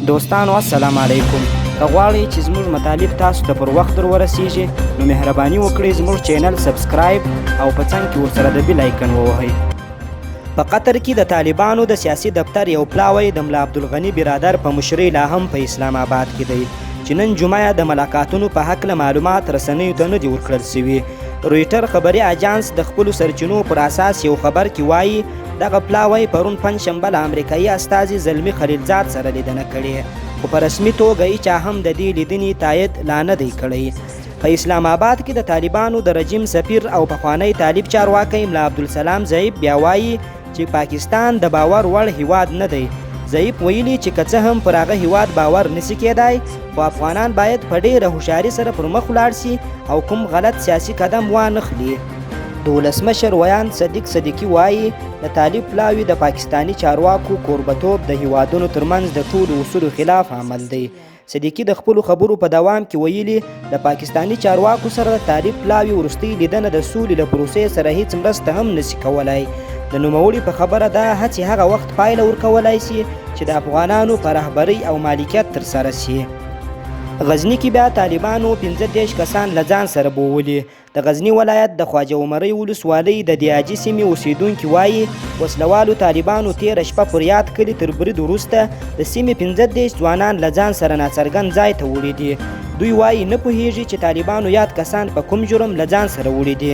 دوستانو السلام علیکم. که غواړئ چې زموږ مطالب تاسو ته پر وخت در ورسیږي نو مهرباني وکړئ زموږ چینل سبسکرایب او په څنګ کې ورسره د بیل آیکن ووهئ. په قطر کې د طالبانو د سیاسي دفتر یو پلاوی د ملا عبدالغني برادر په مشرۍ لا هم په اسلام آباد کې دی چې نن جمعه د ملاقاتونو په هکله معلومات رسنیو ته نه دي ورکړل سوي. رویټر خبري اجانس د خپلو سرچینو پر اساس یو خبر کې وایي دغه پلاوی پرون پنجشنبه له امریکایي استازي زلمي خلیلزاد سره لیدنه کړې، خو په رسمي توګه هیچا هم د دې لیدنې تایید لا نه دی کړی. په اسلام آباد کې د طالبانو د رژیم سفیر او پخوانی طالب چارواکی ملا عبدالسلام ضعیف بیا وایي چې پاکستان د باور وړ هیواد نه دی. ضعیف ویلي چې که څه هم پر هغه هیواد باور نشي کېدای، خو افغانان باید په ډېره هوښیاري سره پر مخ ولاړ سي او کوم غلط سیاسي قدم وانخلي. د ولسمشر ویان صدیق صدیقي وایي د طالب پلاوي د پاکستاني چارواکو کوربتوب د هیوادونو ترمنځ د ټولو اصولو خلاف عمل دی. صدیقي د خپلو خبرو په دوام کې ویلي د پاکستاني چارواکو سره د طالب پلاوي وروستۍ لیدنه د سولې له پروسې سره هیڅ مرسته هم نشي کولای. د نوموړي په خبره دا هڅې هغه وخت پایله ورکولای شي چې د افغانانو په رهبرۍ او مالکیت ترسره شي. غزني کې بیا طالبانو 15 کسان له ځان سره بوولي. د غزني ولایت د خواجه عمرۍ ولسوالۍ د دیاجي سیمې اوسیدونکي وایي وسلوالو طالبانو تېره شپه پر یاد کلي تر برید وروسته د سیمې 15 ځوانان له ځان سره ناڅرګند ځای ته وړي دي. دوی وایي نه پوهیږي چې طالبانو یاد کسان په کوم جرم له ځان سره وړي دي.